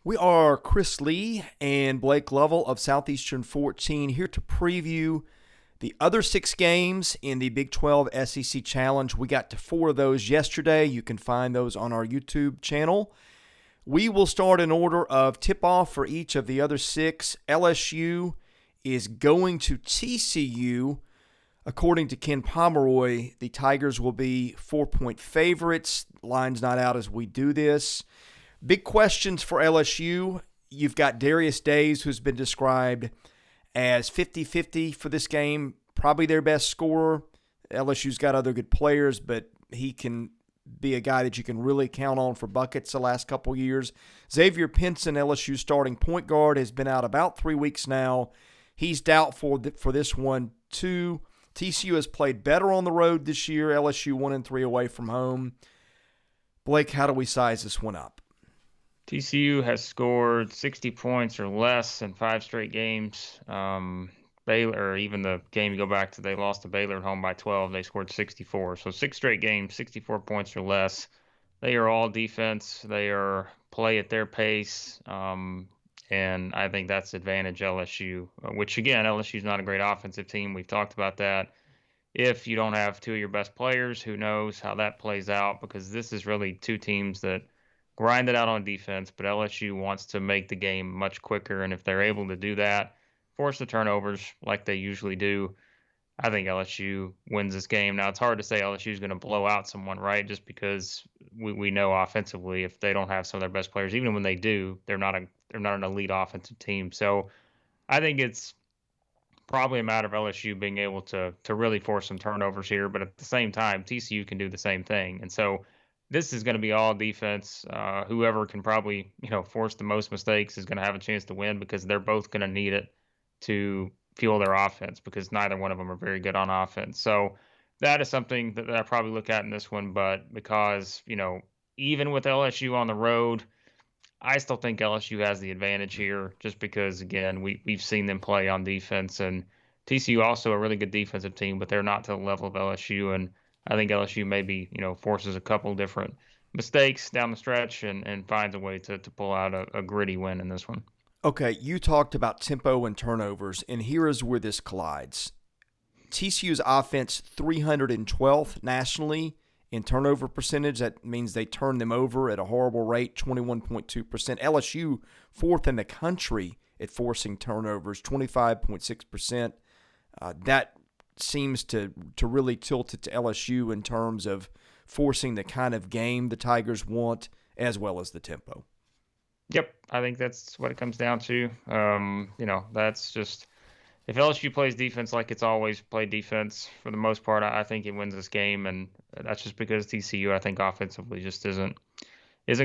We are Chris Lee and Blake Lovell of Southeastern 14 here to preview the other 6 games in the Big 12 SEC Challenge. We got to 4 of those yesterday. You can find those on our YouTube channel. We will start in order of tip-off for each of the other 6. LSU is going to TCU. According to Ken Pomeroy, the Tigers will be 4-point favorites. Line's not out as we do this. Big questions for LSU. You've got Darius Days, who's been described as 50-50 for this game, probably their best scorer. LSU's got other good players, but he can be a guy that you can really count on for buckets the last couple years. Xavier Pinson, LSU's starting point guard, has been out about 3 weeks now. He's doubtful for this one, too. TCU has played better on the road this year. LSU 1-3 away from home. Blake, how do we size this one up? TCU has scored 60 points or less in 5 straight games. Baylor, or even the game you go back to, they lost to Baylor at home by 12. They scored 64. So 6 straight games, 64 points or less. They are all defense. They are play at their pace. And I think that's advantage LSU, which, again, LSU's not a great offensive team. We've talked about that. If you don't have 2 of your best players, who knows how that plays out, because this is really 2 teams that grind it out on defense, but LSU wants to make the game much quicker, and if they're able to do that, force the turnovers like they usually do, I think LSU wins this game. Now, it's hard to say LSU is going to blow out someone, right, just because we know offensively if they don't have some of their best players, even when they do, they're not an elite offensive team. So I think it's probably a matter of LSU being able to really force some turnovers here, but at the same time, TCU can do the same thing. And so this is going to be all defense. Whoever can probably, force the most mistakes is going to have a chance to win, because they're both going to need it to fuel their offense, because neither one of them are very good on offense. So that is something that I probably look at in this one. But because, even with LSU on the road, I still think LSU has the advantage here, just because, again, we've seen them play on defense, and TCU also a really good defensive team, but they're not to the level of LSU. And I think LSU maybe, forces a couple different mistakes down the stretch and finds a way to pull out a gritty win in this one. Okay, you talked about tempo and turnovers, and here is where this collides. TCU's offense 312th nationally in turnover percentage. That means they turn them over at a horrible rate, 21.2%. LSU 4th in the country at forcing turnovers, 25.6%. That seems to really tilt it to LSU in terms of forcing the kind of game the Tigers want, as well as the tempo. Yep, I think that's what it comes down to. That's just, if LSU plays defense like it's always played defense, for the most part, I think it wins this game, and that's just because TCU, I think, offensively just isn't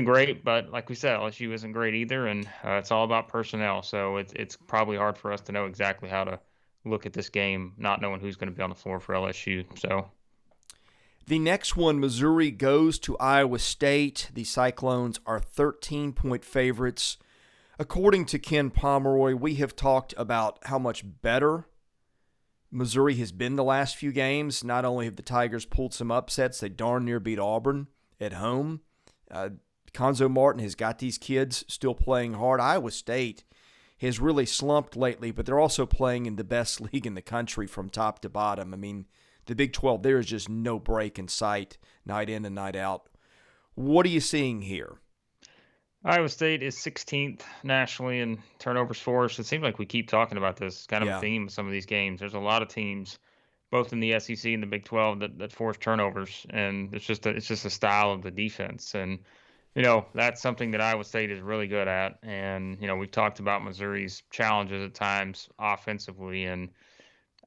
great. But like we said, LSU isn't great either, and it's all about personnel. So it's probably hard for us to know exactly how to look at this game, not knowing who's going to be on the floor for LSU. So the next one, Missouri goes to Iowa State. The Cyclones are 13-point favorites. According to Ken Pomeroy, we have talked about how much better Missouri has been the last few games. Not only have the Tigers pulled some upsets, they darn near beat Auburn at home. Konzo Martin has got these kids still playing hard. Iowa State has really slumped lately, but they're also playing in the best league in the country from top to bottom. I mean, the Big 12, there is just no break in sight, night in and night out. What are you seeing here? Iowa State is 16th nationally in turnovers forced. It seems like we keep talking about this. It's kind of a theme of some of these games. There's a lot of teams, both in the SEC and the Big 12, that force turnovers, and it's just a style of the defense. And that's something that Iowa State is really good at. And we've talked about Missouri's challenges at times offensively, and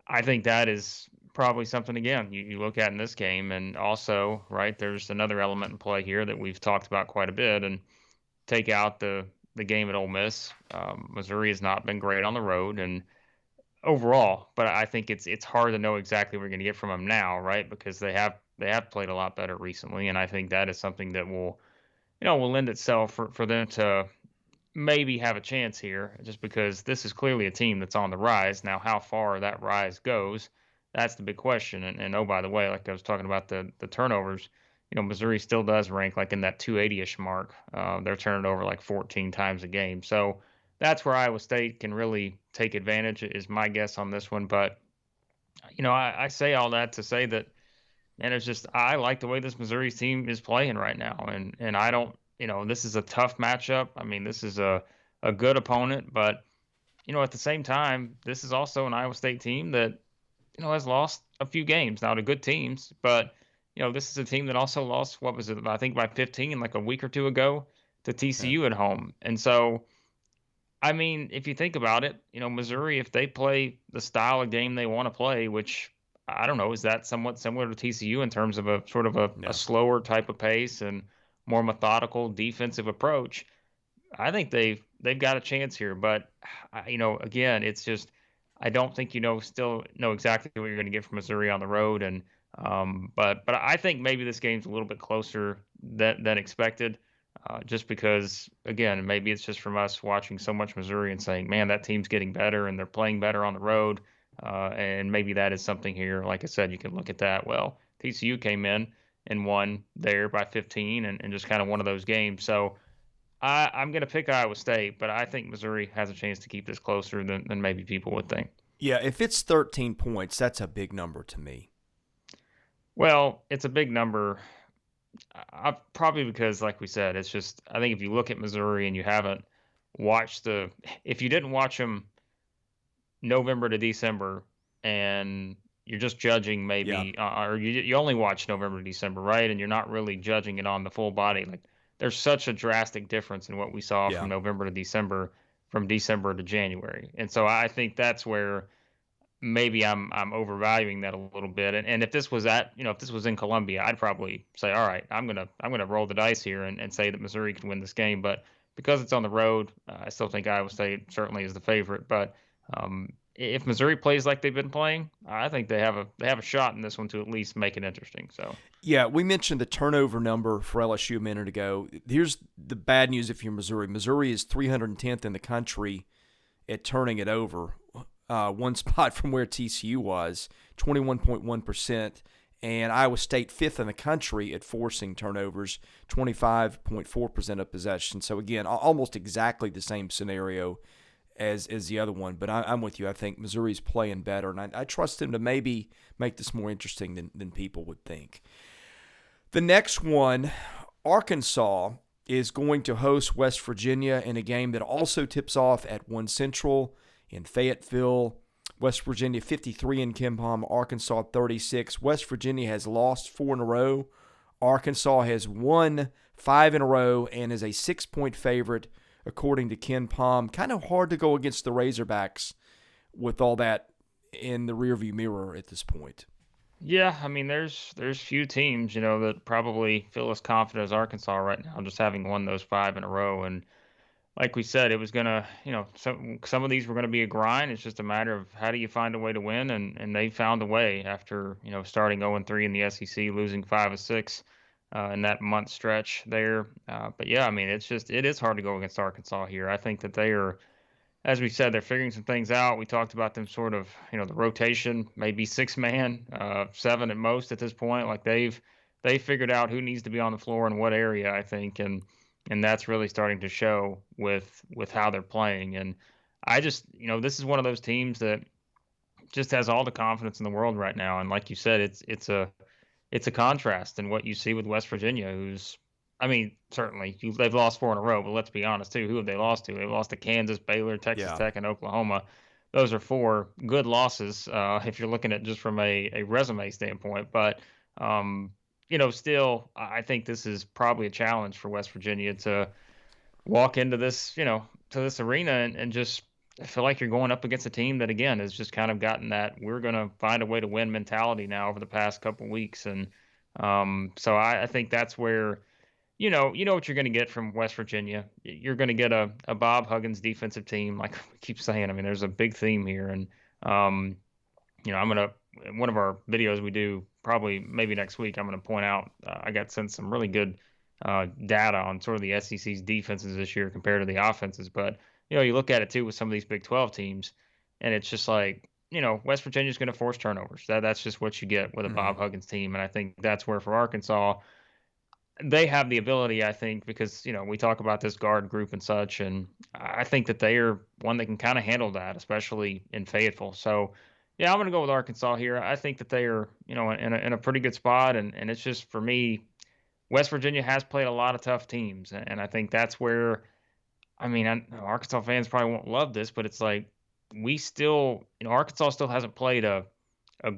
I think that is probably something, again, you look at in this game. And also, right, there's another element in play here that we've talked about quite a bit, and take out the game at Ole Miss. Missouri has not been great on the road and overall, but I think it's hard to know exactly what we're going to get from them now, right? Because they have played a lot better recently, and I think that is something that will lend itself for them to maybe have a chance here, just because this is clearly a team that's on the rise. Now, how far that rise goes, that's the big question. And oh, by the way, like I was talking about the turnovers, Missouri still does rank like in that 280-ish mark. They're turning it over like 14 times a game. So that's where Iowa State can really take advantage, is my guess on this one. But, I say all that to say that, and it's just I like the way this Missouri team is playing right now, and I don't, this is a tough matchup. I mean, this is a good opponent, but at the same time, this is also an Iowa State team that has lost a few games now to good teams, but this is a team that also lost, what was it? I think by 15 like a week or two ago to Yeah. TCU at home, and so. I mean, if you think about it, Missouri, if they play the style of game they want to play, which I don't know, is that somewhat similar to TCU in terms of a sort of a Yeah. slower type of pace and more methodical defensive approach? I think they've got a chance here. But again, it's just I don't think still know exactly what you're going to get from Missouri on the road, and but I think maybe this game's a little bit closer than expected. Just because, again, maybe it's just from us watching so much Missouri and saying, man, that team's getting better and they're playing better on the road. And maybe that is something here. Like I said, you can look at that. Well, TCU came in and won there by 15 and just kind of one of those games. So I'm going to pick Iowa State, but I think Missouri has a chance to keep this closer than maybe people would think. Yeah, if it's 13 points, that's a big number to me. Well, it's a big number. Probably because, like we said, it's just I think if you look at Missouri and you haven't if you didn't watch them November to December and you're just judging Yeah. maybe, or you only watch November to December, right? And you're not really judging it on the full body. Like there's such a drastic difference in what we saw Yeah. from November to December, from December to January, and so I think that's where maybe I'm overvaluing that a little bit. And if this was if this was in Columbia, I'd probably say, all right, I'm gonna roll the dice here and say that Missouri could win this game. But because it's on the road, I still think Iowa State certainly is the favorite. But if Missouri plays like they've been playing, I think they have a shot in this one to at least make it interesting. So Yeah, we mentioned the turnover number for LSU a minute ago. Here's the bad news if you're Missouri. Missouri is 310th in the country at turning it over. One spot from where TCU was, 21.1%, and Iowa State fifth in the country at forcing turnovers, 25.4% of possession. So again, almost exactly the same scenario as the other one. But I'm with you. I think Missouri's playing better, and I trust them to maybe make this more interesting than people would think. The next one, Arkansas is going to host West Virginia in a game that also tips off at 1 Central in Fayetteville. West Virginia 53 in KenPom, Arkansas 36. West Virginia has lost 4 in a row. Arkansas has won 5 in a row and is a 6-point favorite according to KenPom. Kind of hard to go against the Razorbacks with all that in the rearview mirror at this point. yeah, I mean, there's few teams that probably feel as confident as Arkansas right now, just having won those 5 in a row. And like we said, it was gonna, some of these were gonna be a grind. It's just a matter of how do you find a way to win, and they found a way after starting 0-3 in the SEC, losing 5 of 6 in that month stretch there. But yeah, I mean, it is hard to go against Arkansas here. I think that they are, as we said, they're figuring some things out. We talked about them sort of, the rotation, maybe 6 man, 7 at most at this point. Like they figured out who needs to be on the floor in what area, I think, and that's really starting to show with how they're playing. And I just, this is one of those teams that just has all the confidence in the world right now. And like you said, it's a contrast in what you see with West Virginia, who's, I mean, certainly they've lost 4 in a row, but let's be honest too. Who have they lost to? They've lost to Kansas, Baylor, Texas Yeah. Tech, and Oklahoma. Those are 4 good losses if you're looking at just from a resume standpoint. But still, I think this is probably a challenge for West Virginia to walk into this, to this arena and just I feel like you're going up against a team that again has just kind of gotten that we're going to find a way to win mentality now over the past couple weeks, and so I think that's where you know what you're going to get from West Virginia. You're going to get a Bob Huggins defensive team, like we keep saying. I mean, there's a big theme here, and um, I'm gonna one of our videos we do probably maybe next week. I'm gonna point out I got sent some really good data on sort of the SEC's defenses this year compared to the offenses. But you look at it too with some of these Big 12 teams, and it's just like West Virginia's going to force turnovers. That's just what you get with a Mm-hmm. Bob Huggins team, and I think that's where for Arkansas. they have the ability, I think, because, we talk about this guard group and such, and I think that they are one that can kind of handle that, especially in Fayetteville. So, yeah, I'm going to go with Arkansas here. I think that they are, in a pretty good spot, and it's just for me, West Virginia has played a lot of tough teams, and I think that's where, I mean, I know Arkansas fans probably won't love this, but it's like we still, Arkansas still hasn't played a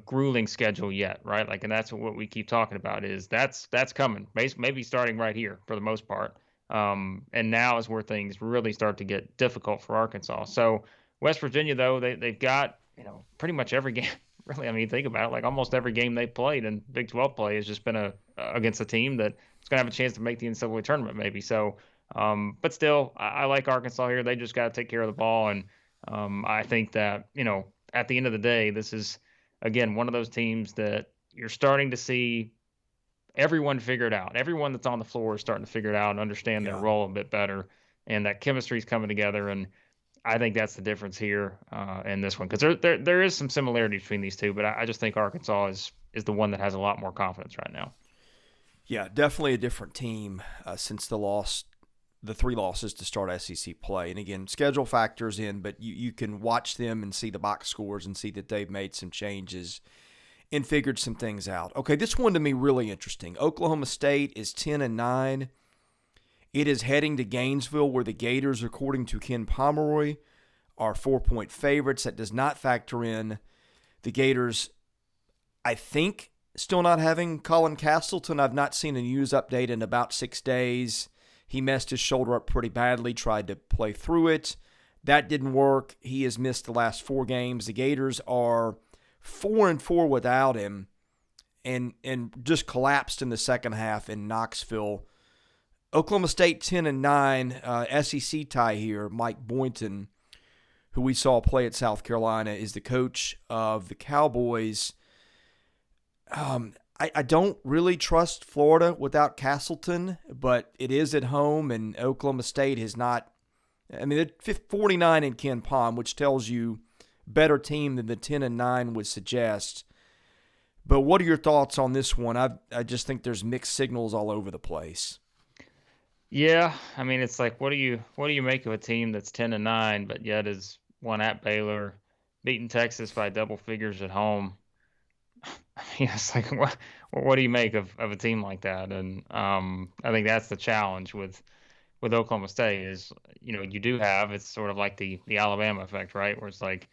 grueling schedule yet, right? Like, and that's what we keep talking about is that's coming, maybe starting right here for the most part. And now is where things really start to get difficult for Arkansas. So West Virginia, though, they've got pretty much every game. Really, I mean, think about it. Like almost every game they played in Big 12 play has just been against a team that's going to have a chance to make the NCAA tournament, maybe. So, but still, I like Arkansas here. They just got to take care of the ball, and I think that at the end of the day, this is again, one of those teams that you're starting to see everyone figure it out. Everyone that's on the floor is starting to figure it out and understand their role a bit better, and that chemistry is coming together. And I think that's the difference here in this one, because there is some similarity between these two, but I just think Arkansas is the one that has a lot more confidence right now. Yeah, definitely a different team since the 3 losses to start SEC play. And again, schedule factors in, but you can watch them and see the box scores and see that they've made some changes and figured some things out. Okay, this one to me really interesting. Oklahoma State is 10-9. It is heading to Gainesville, where the Gators, according to Ken Pomeroy, are 4-point favorites. That does not factor in the Gators, I think, still not having Colin Castleton. I've not seen a news update in about 6 days. He messed his shoulder up pretty badly, tried to play through it. That didn't work. He has missed the last 4 games. The Gators are 4-4 without him and just collapsed in the second half in Knoxville. Oklahoma State 10-9, SEC tie here. Mike Boynton, who we saw play at South Carolina, is the coach of the Cowboys. I don't really trust Florida without Castleton, but it is at home, and Oklahoma State has not. I mean, they're 49 in Ken Pom, which tells you better team than the 10-9 would suggest. But what are your thoughts on this one? I just think there's mixed signals all over the place. Yeah, I mean, it's like, what do you make of a team that's 10-9, but yet is won at Baylor, beating Texas by double figures at home? I mean, it's like, what do you make of a team like that? And I think that's the challenge with Oklahoma State is, you do have, it's sort of like the Alabama effect, right? Where it's like,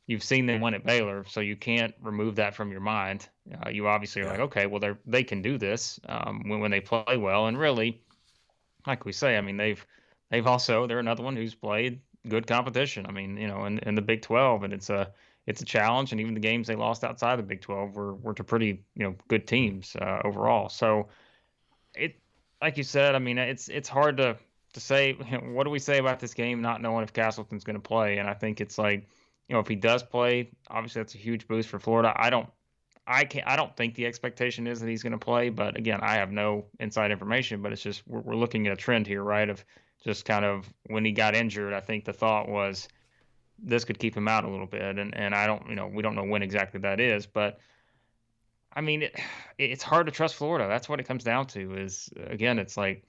you've seen them win at Baylor, so you can't remove that from your mind. You obviously are like, okay, well, they can do this when they play well. And really, like we say, I mean, they're another one who's played good competition. I mean, in the Big 12, and it's a challenge. And even the games they lost outside the Big 12 were to pretty good teams overall. So it, like you said, I mean, it's hard to say what do we say about this game not knowing if Castleton's going to play. And I think it's like, if he does play, obviously that's a huge boost for Florida. I don't think the expectation is that he's going to play, but again, I have no inside information, but it's just we're looking at a trend here, right? Of just kind of when he got injured, I think the thought was this could keep him out a little bit, and I don't, we don't know when exactly that is, but I mean, it's hard to trust Florida. That's what it comes down to. Is again, it's like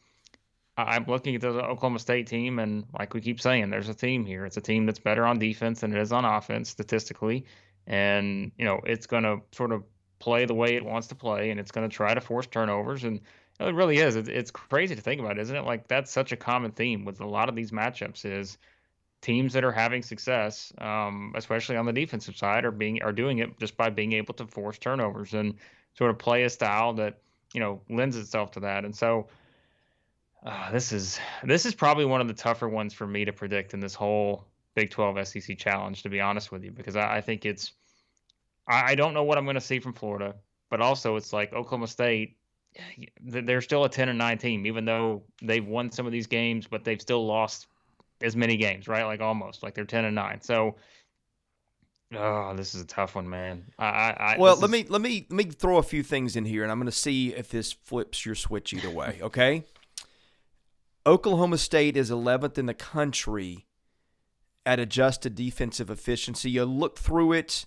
I'm looking at the Oklahoma State team, and like we keep saying, there's a theme here. It's a team that's better on defense than it is on offense statistically. And, it's going to sort of play the way it wants to play, and it's going to try to force turnovers. And it really is. It's crazy to think about, isn't it? Like, that's such a common theme with a lot of these matchups is teams that are having success, especially on the defensive side, are doing it just by being able to force turnovers and sort of play a style that, lends itself to that. And so, this is probably one of the tougher ones for me to predict in this whole Big 12 SEC challenge, to be honest with you, because I think I don't know what I'm going to see from Florida, but also it's like Oklahoma State, they're still a 10-9 team, even though they've won some of these games, but they've still lost as many games, right? Like almost like they're 10-9. So, this is a tough one, man. Let me throw a few things in here, and I'm going to see if this flips your switch either way. Okay. Oklahoma State is 11th in the country at adjusted defensive efficiency. You look through it,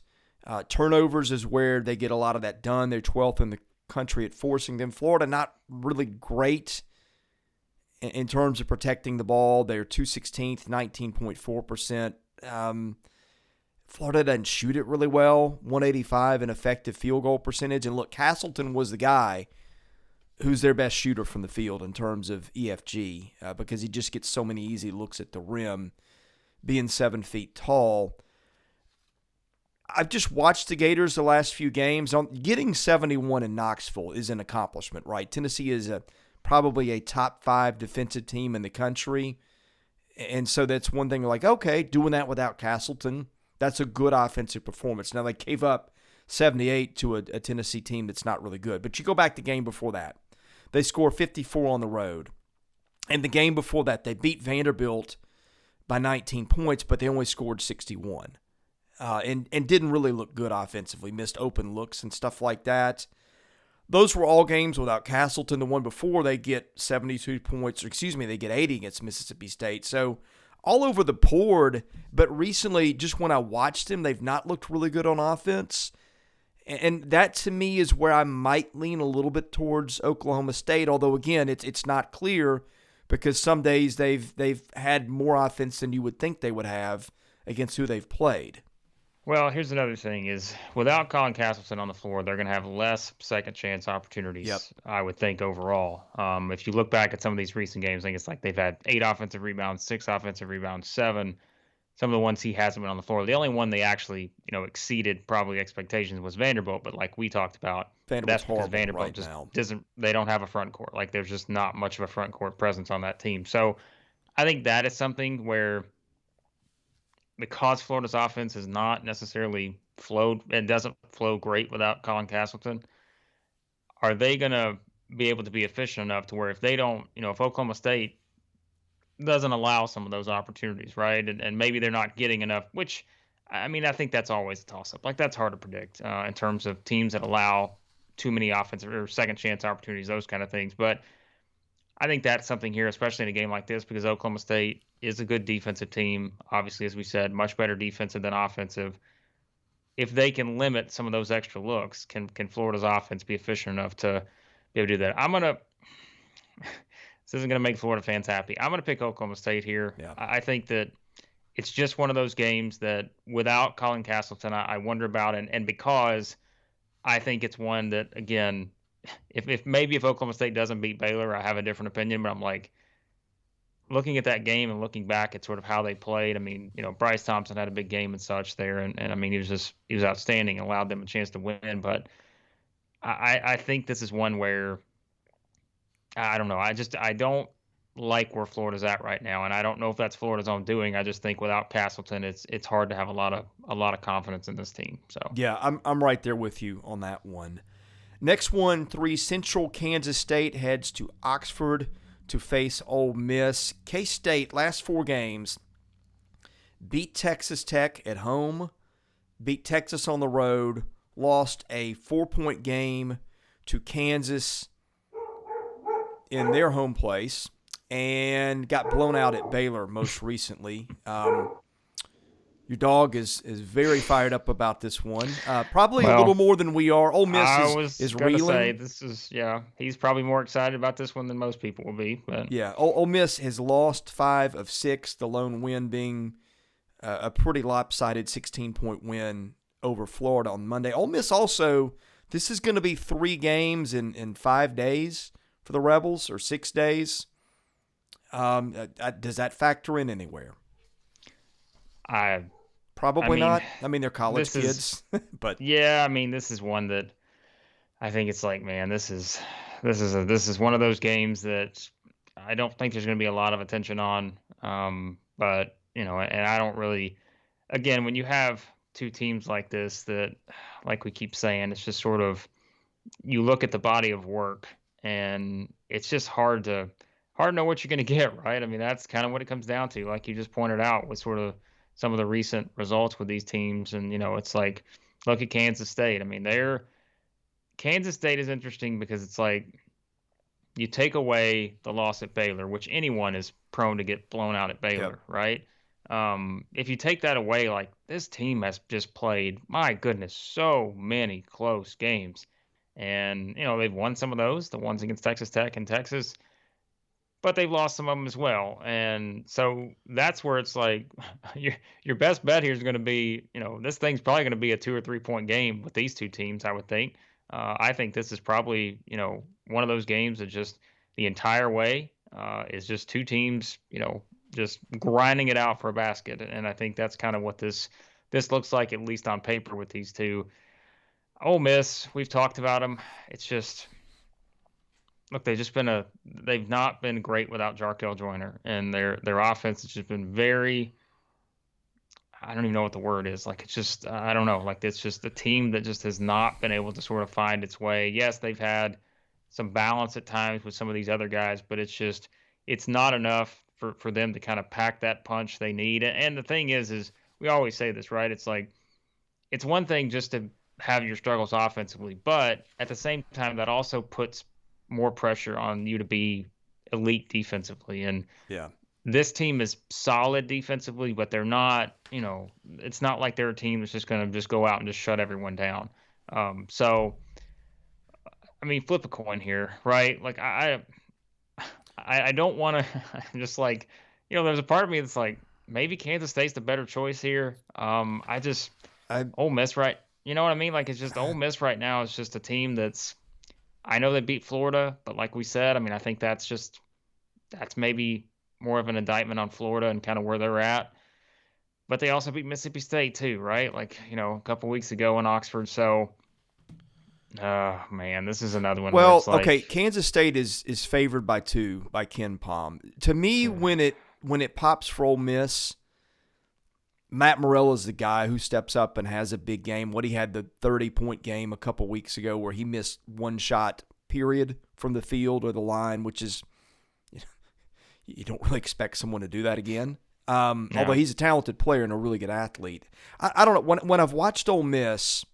turnovers is where they get a lot of that done. They're 12th in the country at forcing them. Florida, not really great in terms of protecting the ball. They're 216th, 19.4%. Florida doesn't shoot it really well, 185 in effective field goal percentage. And look, Castleton was the guy who's their best shooter from the field in terms of EFG because he just gets so many easy looks at the rim, being 7 feet tall. I've just watched the Gators the last few games. Getting 71 in Knoxville is an accomplishment, right? Tennessee is probably a top 5 defensive team in the country. And so that's one thing, like, okay, doing that without Castleton, that's a good offensive performance. Now, they gave up 78 to a Tennessee team that's not really good. But you go back to the game before that. They score 54 on the road. And the game before that, they beat Vanderbilt by 19 points, but they only scored 61. And didn't really look good offensively, missed open looks and stuff like that. Those were all games without Castleton. The one before, they get 72 points, they get 80 against Mississippi State. So all over the board, but recently, just when I watched them, they've not looked really good on offense. And that, to me, is where I might lean a little bit towards Oklahoma State, although, again, it's not clear because some days they've had more offense than you would think they would have against who they've played. Well, here's another thing is without Colin Castleton on the floor, they're going to have less second chance opportunities, I would think, overall. If you look back at some of these recent games, I think it's like they've had 8 offensive rebounds, 6 offensive rebounds, 7. Some of the ones he hasn't been on the floor. The only one they actually, exceeded probably expectations was Vanderbilt, but like we talked about, that's because Vanderbilt just doesn't, they don't have a front court. Like there's just not much of a front court presence on that team. So I think that is something where because Florida's offense has not necessarily flowed and doesn't flow great without Colin Castleton, are they going to be able to be efficient enough to where if they don't, if Oklahoma State doesn't allow some of those opportunities, right? And maybe they're not getting enough, which, I mean, I think that's always a toss-up. Like, that's hard to predict in terms of teams that allow too many offensive or second chance opportunities, those kind of things. But I think that's something here, especially in a game like this, because Oklahoma State is a good defensive team. Obviously, as we said, much better defensive than offensive. If they can limit some of those extra looks, can Florida's offense be efficient enough to be able to do that? This isn't going to make Florida fans happy. I'm going to pick Oklahoma State here. Yeah. I think that it's just one of those games that without Colin Castleton, I wonder about. And because I think it's one that, again, if Oklahoma State doesn't beat Baylor, I have a different opinion. But I'm like, looking at that game and looking back at sort of how they played, I mean, Bryce Thompson had a big game and such there. And I mean, he was outstanding and allowed them a chance to win. But I think this is one where, I don't know. I don't like where Florida's at right now, and I don't know if that's Florida's own doing. I just think without Castleton, it's hard to have a lot of confidence in this team. So yeah, I'm right there with you on that one. Next one, 3 Central Kansas State heads to Oxford to face Ole Miss. K-State last 4 games beat Texas Tech at home, beat Texas on the road, lost a 4-point game to Kansas in their home place, and got blown out at Baylor most recently. Your dog is very fired up about this one. Probably a little more than we are. Ole Miss is reeling. He's probably more excited about this one than most people will be. But yeah, Ole Miss has lost 5 of 6, the lone win being a pretty lopsided 16-point win over Florida on Monday. Ole Miss also, this is going to be 3 games in 5 days for the Rebels, or 6 days. Does that factor in anywhere? Probably not. I mean, they're college kids, but yeah, I mean, this is one that I think it's like, man, this is one of those games that I don't think there's going to be a lot of attention on. But and I don't really. Again, when you have 2 teams like this, that, like we keep saying, it's just sort of, you look at the body of work, and it's just hard to know what you're going to get, right? I mean, that's kind of what it comes down to, like you just pointed out with sort of some of the recent results with these teams. And, it's like, look at Kansas State. I mean, Kansas State is interesting because it's like you take away the loss at Baylor, which anyone is prone to get blown out at Baylor, right? If you take that away, like, this team has just played, my goodness, so many close games. And, they've won some of those, the ones against Texas Tech and Texas, but they've lost some of them as well. And so that's where it's like your best bet here is going to be, this thing's probably going to be a 2 or 3 point game with these two teams, I would think. I think this is probably, one of those games that just the entire way is just two teams, just grinding it out for a basket. And I think that's kind of what this looks like, at least on paper, with these two. Ole Miss, we've talked about them. It's just, look, they've not been great without Jarkel Joyner, and their offense has just been very, I don't even know what the word is. Like, it's just, I don't know. Like, it's just a team that just has not been able to sort of find its way. Yes, they've had some balance at times with some of these other guys, but it's not enough for them to kind of pack that punch they need. And the thing is we always say this, right? It's like, it's one thing just to have your struggles offensively, but at the same time, that also puts more pressure on you to be elite defensively. And Yeah. this team is solid defensively, but they're not, it's not like they're a team that's just going to just go out and just shut everyone down. So, I mean, flip a coin here, right? Like, I don't want to just like, there's a part of me that's like, maybe Kansas State's the better choice here. Ole Miss, right? You know what I mean? Like, it's just Ole Miss right now is just a team that's, I know they beat Florida, but like we said, I mean, I think that's maybe more of an indictment on Florida and kind of where they're at. But they also beat Mississippi State too, right? Like, a couple weeks ago in Oxford. So, man, this is another one where Well, it's like, okay, Kansas State is favored by 2 by Ken Pom. To me, when it pops for Ole Miss, Matt Morrell is the guy who steps up and has a big game. He had the 30-point game a couple weeks ago where he missed one shot, period, from the field or the line, which is, you don't really expect someone to do that again. Although he's a talented player and a really good athlete. I don't know. When I've watched Ole Miss,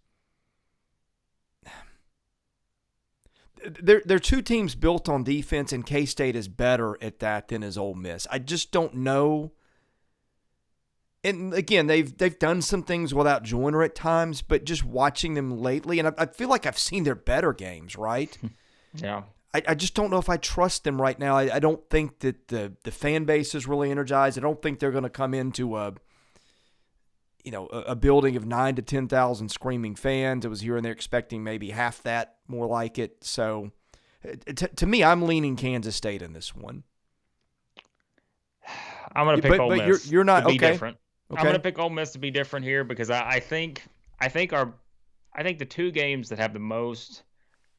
they're two teams built on defense, and K-State is better at that than is Ole Miss. I just don't know. And again, they've done some things without Joyner at times, but just watching them lately, and I feel like I've seen their better games, right? Yeah. I just don't know if I trust them right now. I don't think that the fan base is really energized. I don't think they're going to come into a building of 9,000 to 10,000 screaming fans. I was hearing they're expecting maybe half that, more like it. So to me, I'm leaning Kansas State in this one. I'm going to pick Ole Miss you're not, to be okay. different. Okay. I'm going to pick Ole Miss to be different here because I think the two games that have the most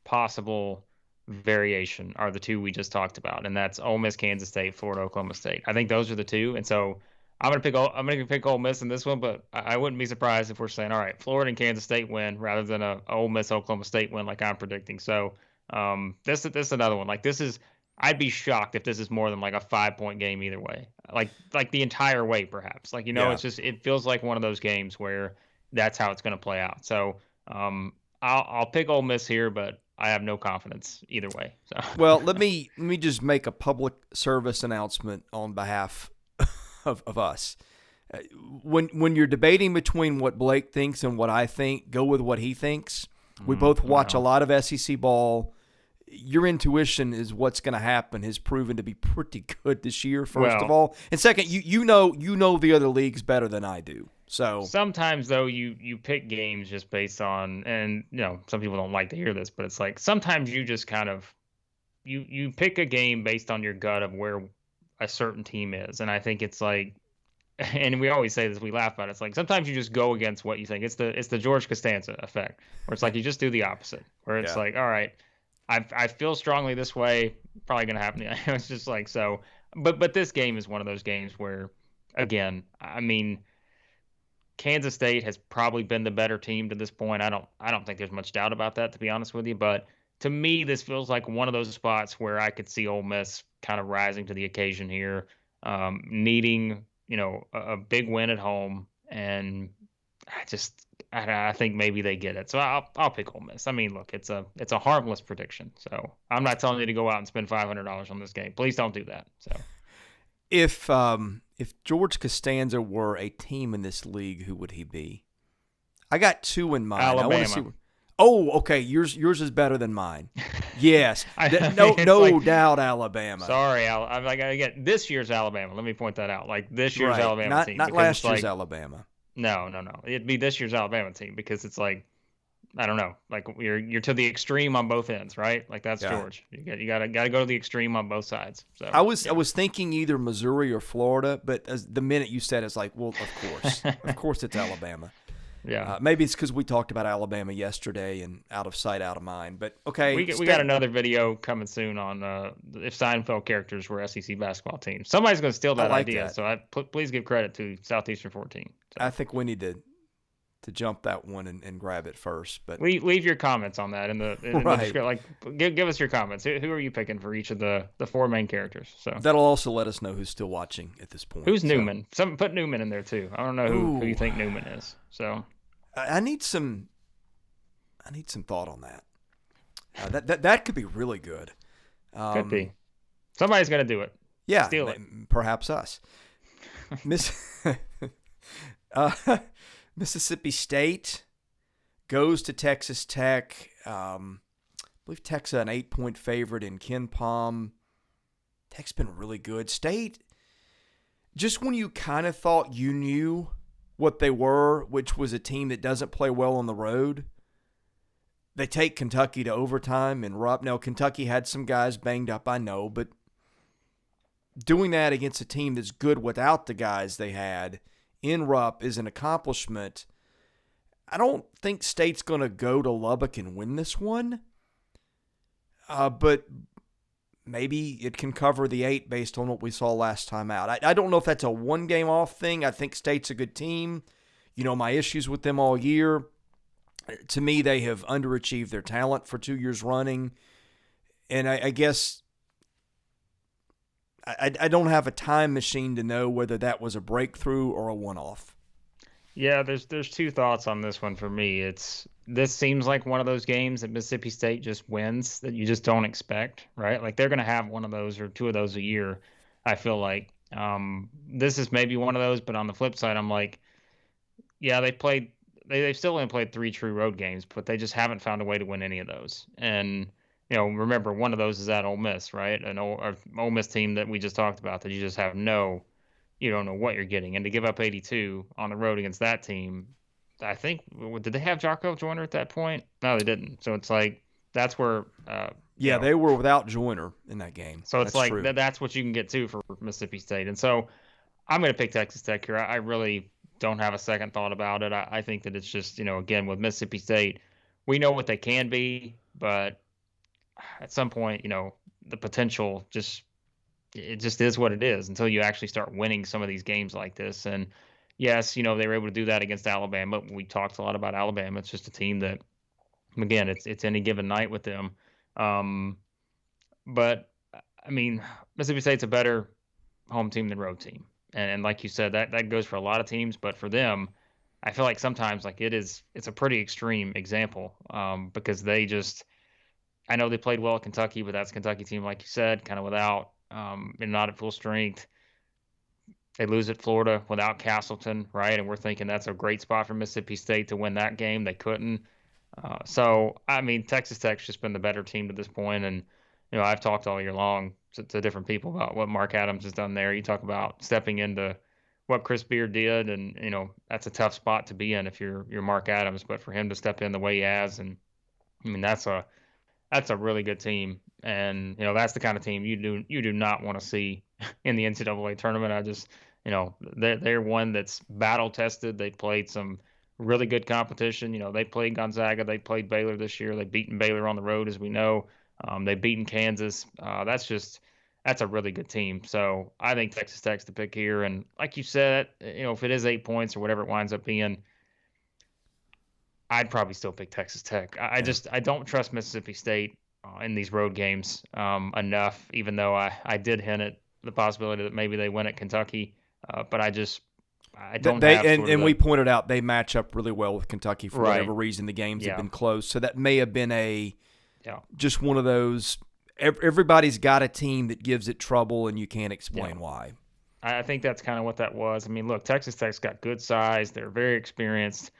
possible variation are the two we just talked about, and that's Ole Miss, Kansas State, Florida, Oklahoma State. I think those are the two, and so I'm going to pick Ole Miss in this one, but I wouldn't be surprised if we're saying, all right, Florida and Kansas State win rather than a Ole Miss, Oklahoma State win like I'm predicting. So this is another one. Like, this is, I'd be shocked if this is more than like a 5-point game either way. Like the entire way, perhaps. Like, It's just, it feels like one of those games where that's how it's going to play out. So I'll pick Ole Miss here, but I have no confidence either way. So. Well, let me just make a public service announcement on behalf of us. When you're debating between what Blake thinks and what I think, go with what he thinks. We both watch a lot of SEC ball. Your intuition is what's going to happen has proven to be pretty good this year, first of all. And second, you know the other leagues better than I do. So sometimes, though, you pick games just based on, and some people don't like to hear this, but it's like sometimes you just kind of you pick a game based on your gut of where a certain team is. And I think it's like, and we always say this, we laugh about it. It's like sometimes you just go against what you think. It's the George Costanza effect, where it's like you just do the opposite, where it's like, all right, I feel strongly this way, probably going to happen. It's just like, so, but this game is one of those games where, again, I mean, Kansas State has probably been the better team to this point. I don't think there's much doubt about that, to be honest with you. But to me, this feels like one of those spots where I could see Ole Miss kind of rising to the occasion here, needing, a big win at home. And I think maybe they get it. So I'll pick Ole Miss. I mean, look, it's a harmless prediction. So I'm not telling you to go out and spend $500 on this game. Please don't do that. So if George Costanza were a team in this league, who would he be? I got two in mind. Alabama. Oh, okay. Yours is better than mine. Yes. I No mean, it's like, doubt Alabama. sorry, I'm like, again, this year's Alabama. Let me point that out. Like this year's Right. Alabama Not team, not because it's last year's like, Alabama. no. It'd be this year's Alabama team, because it's like, I don't know, like you're to the extreme on both ends, right? Like that's Yeah. George. You gotta go to the extreme on both sides. So I was yeah. thinking either Missouri or Florida, but as the minute you said, it's like, well, of course, it's Alabama. Yeah. Maybe it's because we talked about Alabama yesterday and out of sight, out of mind. But okay, We got another video coming soon on if Seinfeld characters were SEC basketball teams. Somebody's going to steal I that like idea, that. so please give credit to Southeastern 14. I So think we need to jump that one and grab it first. But leave your comments on that in the right, description. Like give us your comments. Who are you picking for each of the four main characters? So that'll also let us know who's still watching at this point. who's Newman? Some put Newman in there too. I don't know who you think Newman is. So I need some thought on that. That could be really good. Could be. Somebody's going to do it. Yeah, Steal it. Perhaps us. Mississippi State goes to Texas Tech. I believe Tech's an 8-point favorite in Ken Palm. Tech's been really good. State, just when you kind of thought you knew what they were, which was a team that doesn't play well on the road, they take Kentucky to overtime and Rupp. Now, Kentucky had some guys banged up, I know, but doing that against a team that's good without the guys they had in Rupp is an accomplishment. I don't think State's going to go to Lubbock and win this one, but maybe it can cover the 8 based on what we saw last time out. I don't know if that's a one-game off thing. I think State's a good team. You know, my issues with them all year. To me, they have underachieved their talent for 2 years running. And I guess I don't have a time machine to know whether that was a breakthrough or a one-off. Yeah, there's two thoughts on this one for me. This seems like one of those games that Mississippi State just wins that you just don't expect, right? Like they're going to have one of those or two of those a year, I feel like. This is maybe one of those, but on the flip side, I'm like, yeah, they've still only played 3 true road games, but they just haven't found a way to win any of those. And remember, one of those is at Ole Miss, right? An Ole Miss team that we just talked about that you don't know what you're getting. And to give up 82 on the road against that team, I think, did they have Jarko Joyner at that point? No, they didn't. So it's like, that's where. They were without Joyner in that game. So it's like, that's what you can get to for Mississippi State. And so I'm going to pick Texas Tech here. I really don't have a second thought about it. I think that it's just, again, with Mississippi State, we know what they can be, but at some point, the potential it just is what it is until you actually start winning some of these games like this. And yes, they were able to do that against Alabama. We talked a lot about Alabama. It's just a team that, again, it's any given night with them. But I mean, Mississippi State's a better home team than road team. And like you said, that goes for a lot of teams, but for them, I feel like sometimes like it's a pretty extreme example, because I know they played well at Kentucky, but that's a Kentucky team, like you said, kind of without, and not at full strength. They lose at Florida without Castleton, right? And we're thinking that's a great spot for Mississippi State to win that game. They couldn't. So, I mean, Texas Tech's just been the better team to this point. And, I've talked all year long to different people about what Mark Adams has done there. You talk about stepping into what Chris Beard did, and, that's a tough spot to be in if you're Mark Adams. But for him to step in the way he has, and, I mean, that's a really good team. And, that's the kind of team you do not want to see in the NCAA tournament. I just, they're one that's battle tested. They played some really good competition. They played Gonzaga. They played Baylor this year. They've beaten Baylor on the road, as we know. They've beaten Kansas. That's a really good team. So I think Texas Tech's the pick here. And like you said, if it is 8 points or whatever it winds up being, I'd probably still pick Texas Tech. I don't trust Mississippi State in these road games enough, even though I did hint at the possibility that maybe they win at Kentucky. But I don't have and we pointed out they match up really well with Kentucky for right. whatever reason. The games have been close. So that may have been just one of those, everybody's got a team that gives it trouble and you can't explain why. I think that's kind of what that was. I mean, look, Texas Tech's got good size. They're very experienced.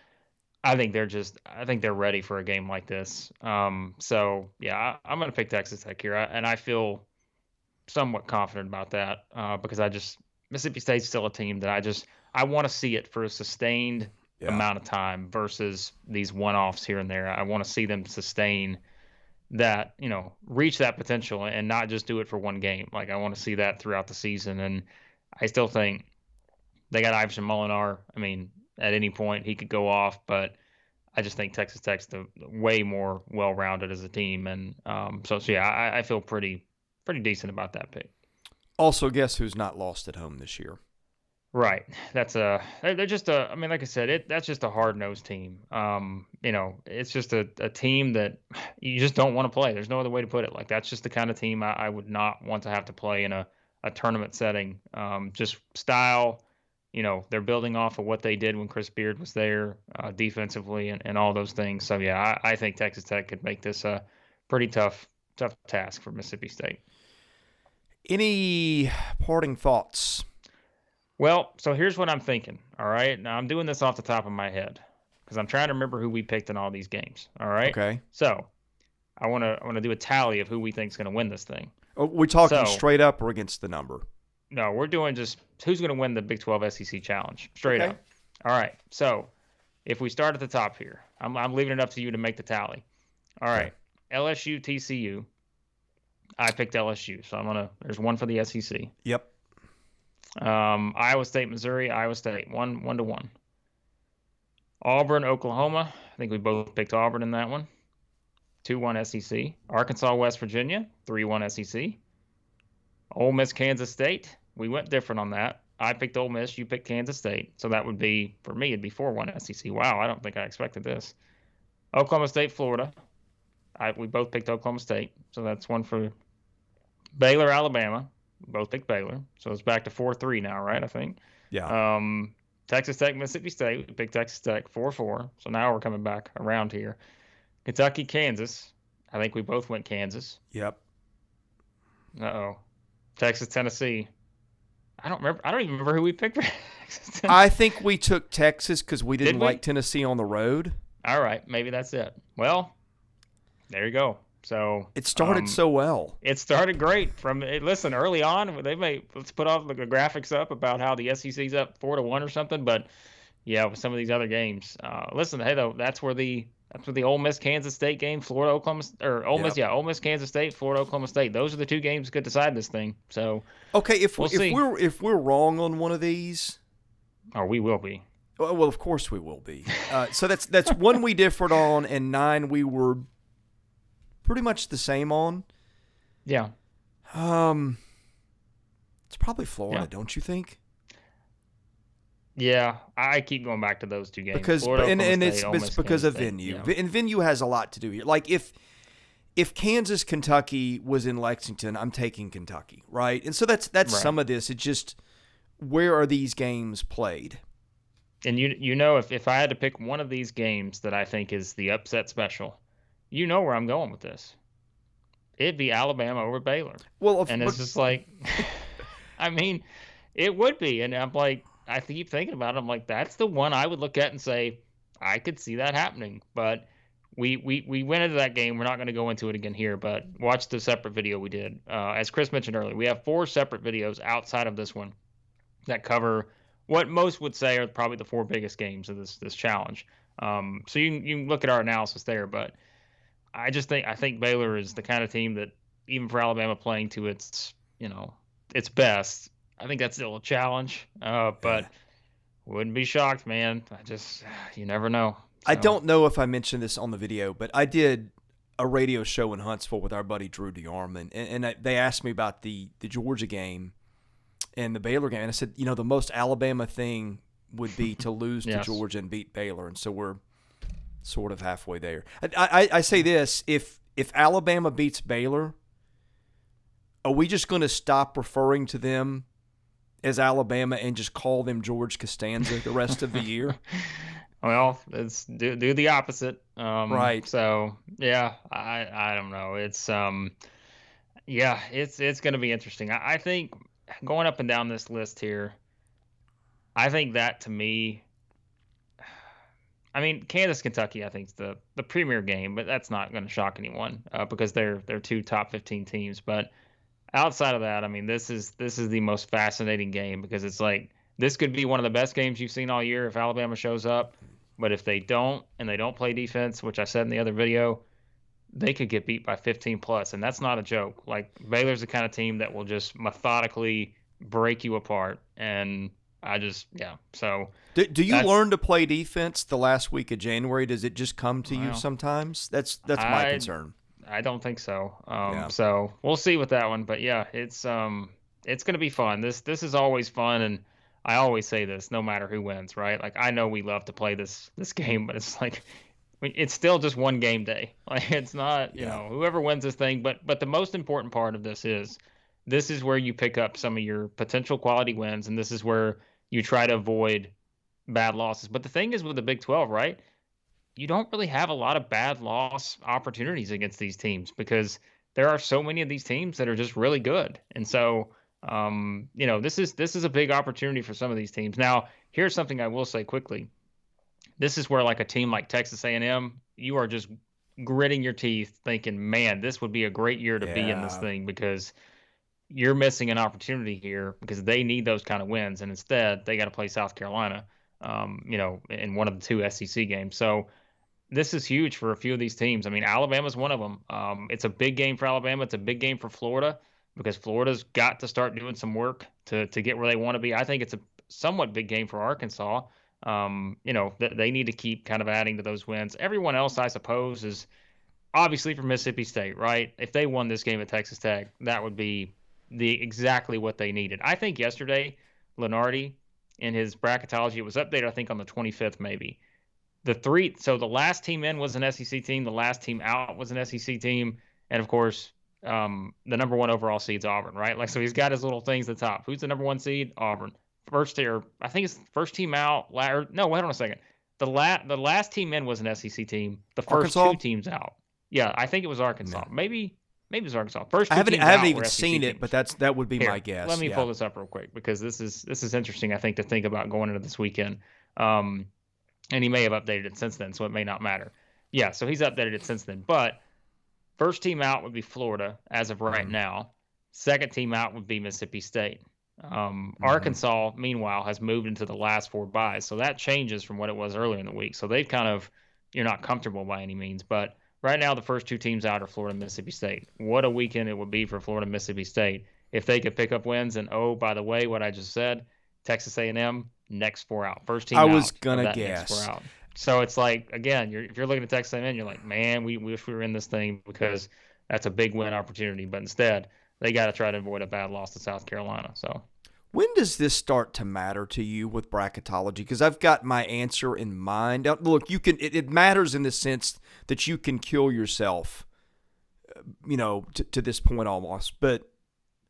I think they're ready for a game like this. So yeah, I'm going to pick Texas Tech here, and I feel somewhat confident about that because Mississippi State's still a team that I want to see it for a sustained Yeah. amount of time versus these one-offs here and there. I want to see them sustain that, reach that potential and not just do it for one game. Like I want to see that throughout the season, and I still think they got Iverson Molinar. I mean, at any point he could go off, but I just think Texas Tech's the way more well-rounded as a team, and so yeah, I feel pretty decent about that pick. Also, guess who's not lost at home this year? Right. They're just I mean, like I said, that's just a hard-nosed team. It's just a team that you just don't want to play. There's no other way to put it. Like that's just the kind of team I would not want to have to play in a tournament setting. Just style, they're building off of what they did when Chris Beard was there, defensively and all those things. So yeah, I think Texas Tech could make this a pretty tough task for Mississippi State. Any parting thoughts? Well, so here's what I'm thinking. All right. Now I'm doing this off the top of my head because I'm trying to remember who we picked in all these games. All right. Okay. So I want to do a tally of who we think is going to win this thing. Are we talking straight up or against the number? No, we're doing just who's going to win the Big 12 SEC Challenge straight up. All right. So if we start at the top here, I'm leaving it up to you to make the tally. All right. LSU, TCU. I picked LSU, so there's one for the SEC. Yep. Iowa State, Missouri, Iowa State, 1-1. Auburn, Oklahoma. I think we both picked Auburn in that one. 2-1 SEC. Arkansas, West Virginia, 3-1 SEC. Ole Miss, Kansas State. We went different on that. I picked Ole Miss, you picked Kansas State. So that would be, for me, it'd be 4-1 SEC. Wow, I don't think I expected this. Oklahoma State, Florida. We both picked Oklahoma State. So that's one for Baylor, Alabama. We both picked Baylor. So it's back to 4-3 now, right? I think. Yeah. Texas Tech, Mississippi State. We picked Texas Tech 4-4. So now we're coming back around here. Kentucky, Kansas. I think we both went Kansas. Yep. Uh-oh. Texas, Tennessee. I don't even remember who we picked for Texas. I think we took Texas because we didn't Did we? like Tennessee on the road. All right. Maybe that's it. Well, there you go. So it started so well. It started great. Listen, early on, let's put off the graphics up about how the SEC's up 4-1 or something. But yeah, with some of these other games, listen, hey though, that's where the Ole Miss Kansas State game, Florida Oklahoma, or Ole Miss, Ole Miss Kansas State, Florida Oklahoma State. Those are the two games that could decide this thing. So okay, if we're wrong on one of these, we will be. Well, of course we will be. So that's one we differed on, and 9 we were pretty much the same on. Yeah. It's probably Florida, don't you think? Yeah, I keep going back to those two games. Because Florida, it's because of venue. Yeah. And venue has a lot to do here. Like if Kansas, Kentucky was in Lexington, I'm taking Kentucky, right? And so that's right. Some of this. It's just where are these games played? And if I had to pick one of these games that I think is the upset special, you know where I'm going with this. It'd be Alabama over Baylor. Well, it's just like, I mean, it would be. And I'm like, I keep thinking about it. I'm like, that's the one I would look at and say, I could see that happening. But we went into that game. We're not going to go into it again here, but watch the separate video we did. As Chris mentioned earlier, we have 4 separate videos outside of this one that cover what most would say are probably the 4 biggest games of this challenge. So you can look at our analysis there, but I think Baylor is the kind of team that even for Alabama playing to its best, I think that's still a challenge. But wouldn't be shocked, man. You never know. So. I don't know if I mentioned this on the video, but I did a radio show in Huntsville with our buddy Drew DeArmond, and they asked me about the Georgia game and the Baylor game, and I said, the most Alabama thing would be to lose to Georgia and beat Baylor, and so we're sort of halfway there. I say this, if Alabama beats Baylor, are we just going to stop referring to them as Alabama and just call them George Costanza the rest of the year? Well, let's do the opposite. Right. So, yeah, I don't know. It's it's going to be interesting. I think going up and down this list here, I think that to me, I mean, Kansas Kentucky, I think is the premier game, but that's not going to shock anyone because they're two top 15 teams. But outside of that, I mean, this is the most fascinating game because it's like this could be one of the best games you've seen all year if Alabama shows up. But if they don't and they don't play defense, which I said in the other video, they could get beat by 15 plus, and that's not a joke. Like Baylor's the kind of team that will just methodically break you apart, and I just yeah. So Do you that's learn to play defense the last week of January? Does it just come to you well, sometimes? That's my I concern. I don't think so. Yeah. So we'll see with that one, but yeah, it's gonna be fun. This is always fun, and I always say this, no matter who wins, right? Like I know we love to play this game, but it's like it's still just one game day. Like it's not, Yeah. whoever wins this thing. But the most important part of this is where you pick up some of your potential quality wins, and this is where you try to avoid bad losses. But the thing is with the Big 12, right? You don't really have a lot of bad loss opportunities against these teams because there are so many of these teams that are just really good. And so, this is a big opportunity for some of these teams. Now, here's something I will say quickly. This is where like a team like Texas A&M, you are just gritting your teeth thinking, man, this would be a great year to be in this Yeah. thing because you're missing an opportunity here because they need those kind of wins. And instead, they got to play South Carolina, in one of the two SEC games. So this is huge for a few of these teams. I mean, Alabama's one of them. It's a big game for Alabama. It's a big game for Florida because Florida's got to start doing some work to get where they want to be. I think it's a somewhat big game for Arkansas. They need to keep kind of adding to those wins. Everyone else, I suppose, is obviously for Mississippi State, right? If they won this game at Texas Tech, that would be exactly what they needed. I think yesterday, Lenardi in his bracketology, it was updated, I think, on the 25th, maybe the last team in was an SEC team, the last team out was an SEC team, and of course, the number one overall seed's Auburn, right? Like, so he's got his little things at the top. Who's the number one seed? Auburn. First year, I think it's first team out. No, wait on a second. The last team in was an SEC team. The first Arkansas? two teams out. Yeah, I think it was Arkansas. No. Maybe it was Arkansas. First I two haven't teams I haven't out were even SEC seen it, but teams. that would be my Here, let guess. me Yeah. pull this up real quick because this is interesting. I think to think about going into this weekend. Um, and he may have updated it since then, so it may not matter. Yeah, so he's updated it since then. But first team out would be Florida as of right Mhm. now. Second team out would be Mississippi State. Mhm. Arkansas, meanwhile, has moved into the last four byes, so that changes from what it was earlier in the week. So they've kind of, you're not comfortable by any means, but right now the first two teams out are Florida and Mississippi State. What a weekend it would be for Florida and Mississippi State if they could pick up wins. And oh, by the way, what I just said, Texas A&M next four out, first I team was out of gonna that next four guess. out. So it's like again, if you're looking at Texas A&M, you're like, man, we wish we were in this thing because that's a big win opportunity. But instead, they got to try to avoid a bad loss to South Carolina. So When does this start to matter to you with bracketology? Because I've got my answer in mind. Now, look, it matters in the sense that you can kill yourself, to this point almost. But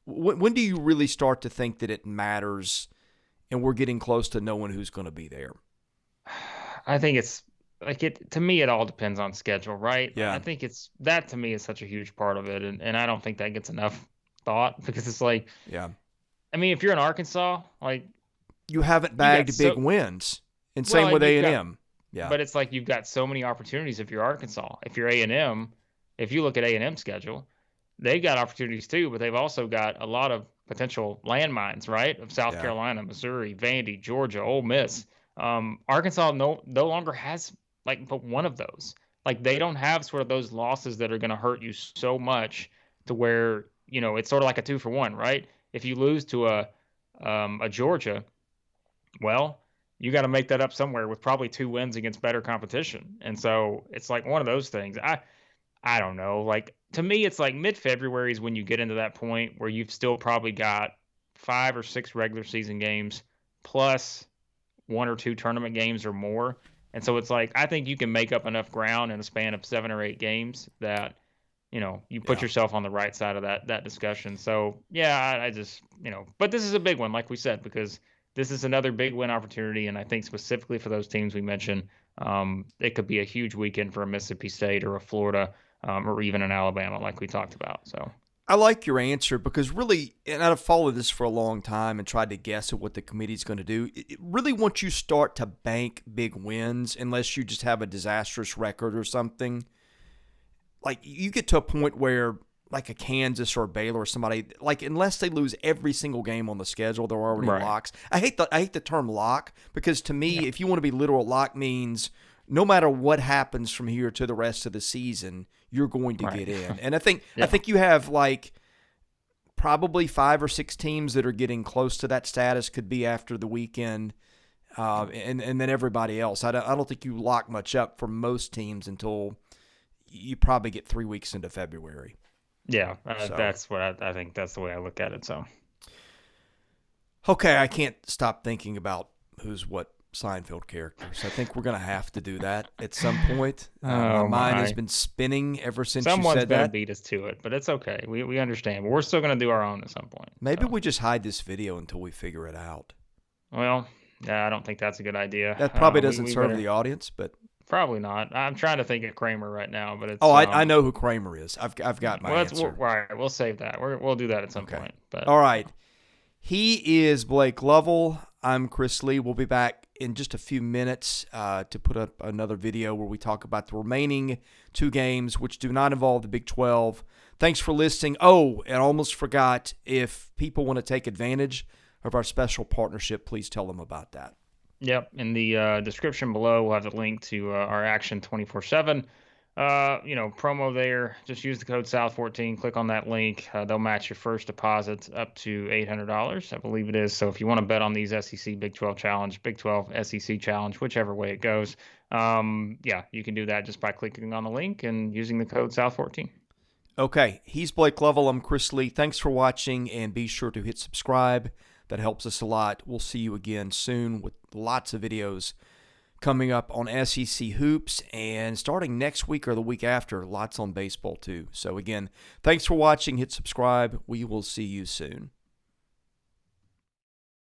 when do you really start to think that it matters and we're getting close to knowing who's going to be there? I think it's like it to me. It all depends on schedule, right? I Yeah. think it's that to me is such a huge part of it, and I don't think that gets enough thought because it's like, Yeah. I mean, if you're in Arkansas, like You haven't you got bagged big so wins. And well, same with and you've got A&M. Yeah. but it's like you've got so many opportunities if you're Arkansas. If you're A&M, if you look at A&M schedule, they've got opportunities too, but they've also got a lot of potential landmines, right? Of South Yeah. Carolina, Missouri, Vandy, Georgia, Ole Miss. Arkansas no longer has like but one of those. Like they don't have sort of those losses that are going to hurt you so much to where it's sort of like a 2-for-1, right? If you lose to a Georgia, well, you got to make that up somewhere with probably two wins against better competition. And so it's like one of those things. I don't know. Like to me, it's like mid-February is when you get into that point where you've still probably got 5 or 6 regular season games plus one or two tournament games or more. And so it's like I think you can make up enough ground in a span of 7 or 8 games that you put Yeah. yourself on the right side of that discussion. So yeah, I just but this is a big one, like we said, because this is another big win opportunity, and I think specifically for those teams we mentioned, it could be a huge weekend for a Mississippi State or a Florida, or even an Alabama, like we talked about. So I like your answer because really, and I've followed this for a long time and tried to guess at what the committee's going to do. Really, once you start to bank big wins, unless you just have a disastrous record or something, like you get to a point where like a Kansas or a Baylor or somebody, like unless they lose every single game on the schedule, they're already Right. locks. I hate the term lock because to me, if you want to be literal, lock means no matter what happens from here to the rest of the season, you're going to Right. get in. And I think Yeah. you have like probably 5 or 6 teams that are getting close to that status. Could be after the weekend, and then everybody else. I don't think you lock much up for most teams until you probably get 3 weeks into February. Yeah, So. that's what I think. That's the way I look at it. So, Okay, I can't stop thinking about who's what Seinfeld characters. I think we're going to have to do that at some point. My Oh, mind my. has been spinning ever since you Someone's said going to that. beat us to it, but it's okay. We understand. But we're still going to do our own at some point. Maybe So. we just hide this video until we figure it out. Well, yeah, I don't think that's a good idea. That probably We doesn't serve better- the audience, but Probably not. I'm trying to think of Kramer right now, but it's. I know who Kramer is. I've got my answer. All right, we'll save that. We'll do that at some Okay. point. But All right. He is Blake Lovell. I'm Chris Lee. We'll be back in just a few minutes to put up another video where we talk about the remaining 2 games, which do not involve the Big 12. Thanks for listening. Oh, and I almost forgot, if people want to take advantage of our special partnership, please tell them about that. Yep. In the description below, we'll have the link to our Action 24/7. Promo there. Just use the code South14. Click on that link. They'll match your first deposit up to $800, I believe it is. So if you want to bet on these SEC Big 12 Challenge, Big 12 SEC Challenge, whichever way it goes, you can do that just by clicking on the link and using the code South14. Okay, he's Blake Lovell. I'm Chris Lee. Thanks for watching, and be sure to hit subscribe. That helps us a lot. We'll see you again soon with lots of videos coming up on SEC hoops, and starting next week or the week after, lots on baseball too. So again, thanks for watching. Hit subscribe. We will see you soon.